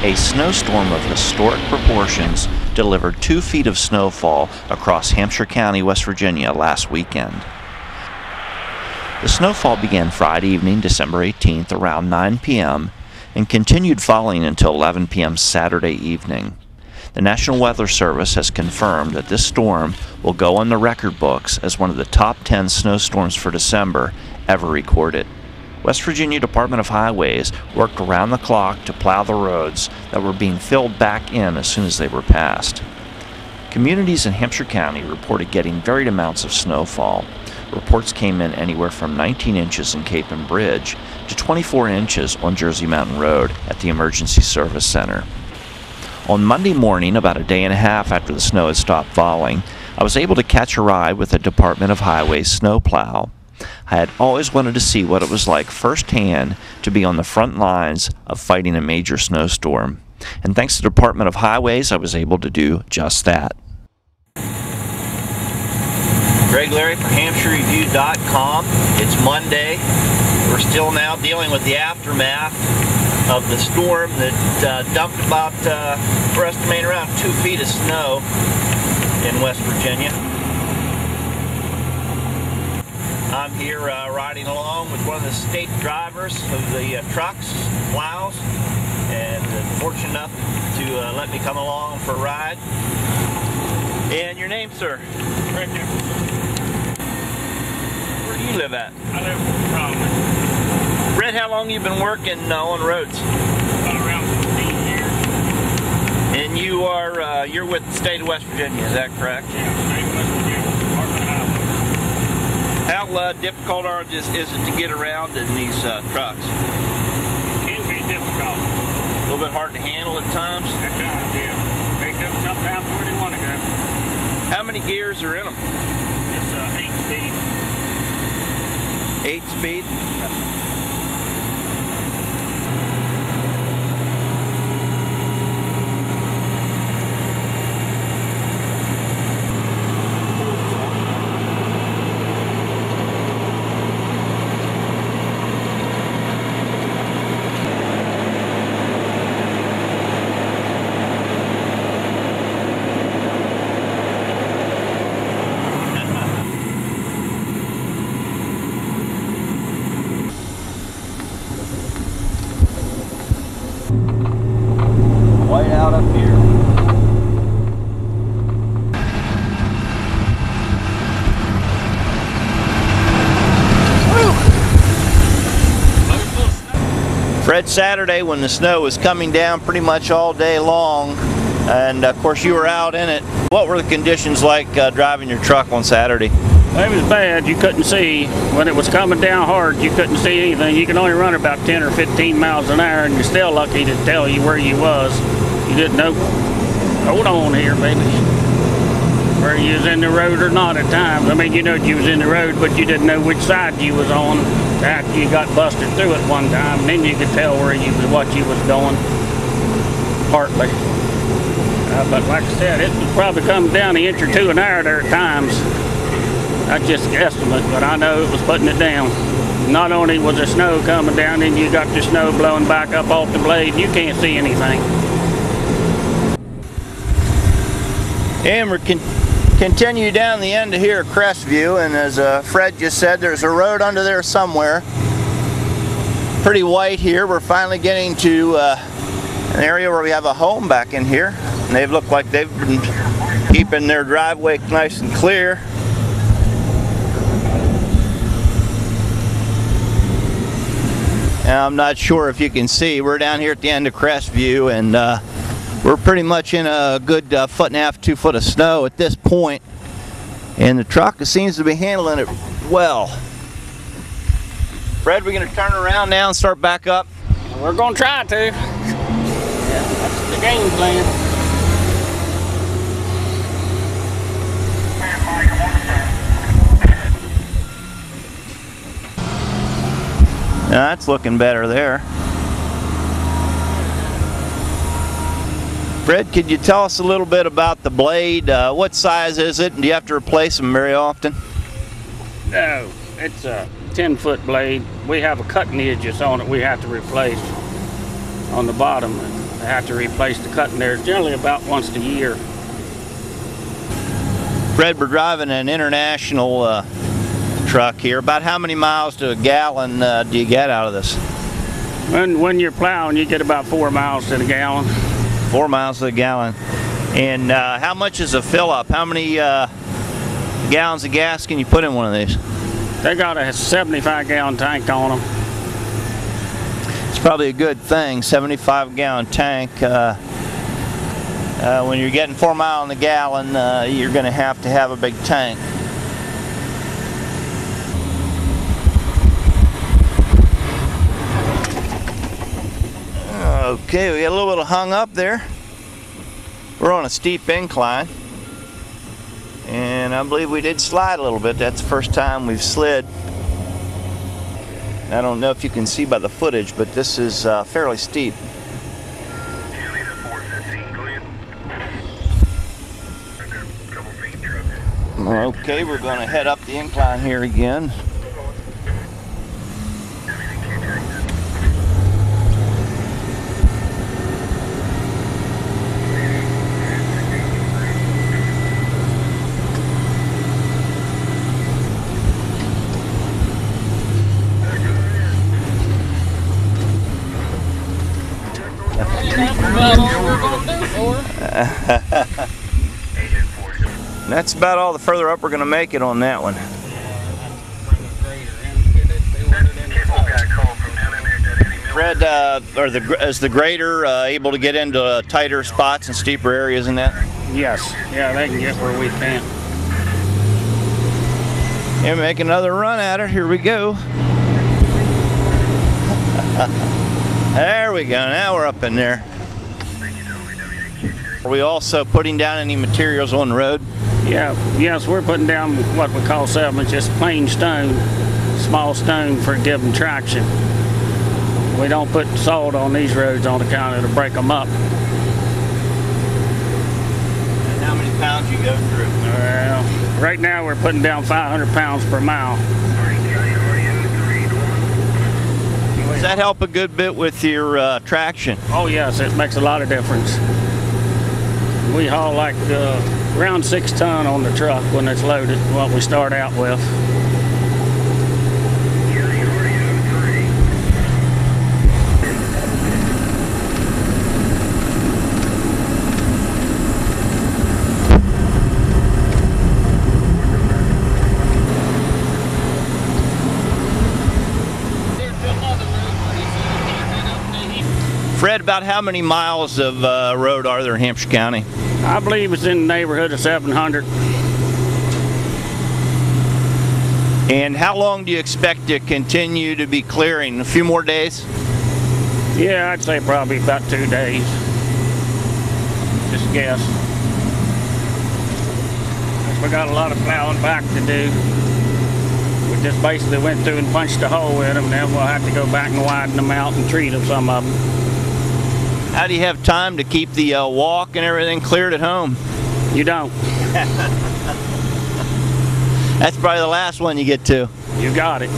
A snowstorm of historic proportions delivered 2 feet of snowfall across Hampshire County, West Virginia last weekend. The snowfall began Friday evening, December 18th, around 9 p.m. and continued falling until 11 p.m. Saturday evening. The National Weather Service has confirmed that this storm will go on the record books as one of the top 10 snowstorms for December ever recorded. West Virginia Department of Highways worked around the clock to plow the roads that were being filled back in as soon as they were passed. Communities in Hampshire County reported getting varied amounts of snowfall. Reports came in anywhere from 19 inches in Cape and Bridge to 24 inches on Jersey Mountain Road at the Emergency Service Center. On Monday morning, about a day and a half after the snow had stopped falling, I was able to catch a ride with the Department of Highways snowplow. I had always wanted to see what it was like firsthand to be on the front lines of fighting a major snowstorm. And thanks to the Department of Highways, I was able to do just that. Greg Larry for HampshireReview.com. It's Monday. We're still now dealing with the aftermath of the storm that dumped about, we're estimating around 2 feet of snow in West Virginia. I'm here riding along with one of the state drivers of the trucks, plows, and fortunate enough to let me come along for a ride. And your name, sir? Fred. Where do you live at? I live in Providence. Fred, how long have you been working on roads? Around 15 years. And you are, you're with the state of West Virginia, is that correct? Yeah, state of West Virginia, Department of Highways. How difficult is it to get around in these trucks? It can be difficult. A little bit hard to handle at times? At times, yeah. They come sometimes where they want to go. How many gears are in them? It's 8 speed. 8 speed? White out up here. Fred, Saturday when the snow was coming down pretty much all day long, and of course you were out in it. What were the conditions like driving your truck on Saturday? It was bad. You couldn't see. When it was coming down hard, you couldn't see anything. You could only run about 10 or 15 miles an hour, and you're still lucky to tell you where you was. You didn't know, hold on here, baby, where you was in the road or not at times. I mean, you know you was in the road, but you didn't know which side you was on. After you got busted through it one time, then you could tell where you was, what you was going, partly. But like I said, it was probably coming down an inch or two an hour there at times. That's just an estimate, but I know it was putting it down. Not only was the snow coming down, then you got the snow blowing back up off the blade, and you can't see anything. And we're continue down the end of here at Crestview, and as Fred just said, there's a road under there somewhere. Pretty white here. We're finally getting to an area where we have a home back in here, and they look like they've been keeping their driveway nice and clear. And I'm not sure if you can see, we're down here at the end of Crestview, and we're pretty much in a good 1.5 to 2 foot of snow at this point, and the truck seems to be handling it well. Fred, we're going to turn around now and start back up? We're going to try to. Yeah, that's the game plan. Now that's looking better there. Fred, could you tell us a little bit about the blade? What size is it, and do you have to replace them very often? No, it's a 10-foot blade. We have a cutting edges on it we have to replace on the bottom. They have to replace the cutting there generally about once a year. Fred, we're driving an international truck here. About how many miles to a gallon do you get out of this? When you're plowing, you get about 4 miles to the gallon. 4 miles to the gallon. And how much is a fill up? How many gallons of gas can you put in one of these? They got a 75-gallon tank on them. It's probably a good thing, 75-gallon tank. When you're getting 4 miles in the gallon, you're going to have a big tank. Okay, we got a little bit of hung up there. We're on a steep incline, and I believe we did slide a little bit. That's the first time we've slid. I don't know if you can see by the footage, but this is fairly steep. Okay, we're going to head up the incline here again. That's about all the further up we're going to make it on that one. Fred, is the grader able to get into tighter spots and steeper areas in that? Yes, yeah, they can get where we can't. And make another run at it. Here we go. There we go. Now we're up in there. Are we also putting down any materials on the road? Yeah, yes, we're putting down what we call 7, just plain stone, small stone for giving traction. We don't put salt on these roads on account of to break them up. And how many pounds you go through? Well, right now we're putting down 500 pounds per mile. Does that help a good bit with your traction? Oh yes, it makes a lot of difference. We haul like around 6 ton on the truck when it's loaded, what we start out with. Fred, about how many miles of road are there in Hampshire County? I believe it's in the neighborhood of 700. And how long do you expect to continue to be clearing? A few more days? Yeah, I'd say probably about 2 days. Just a guess. We got a lot of plowing back to do. We just basically went through and punched a hole in them, and then we'll have to go back and widen them out and treat them, some of them. How do you have time to keep the walk and everything cleared at home? You don't. That's probably the last one you get to. You got it.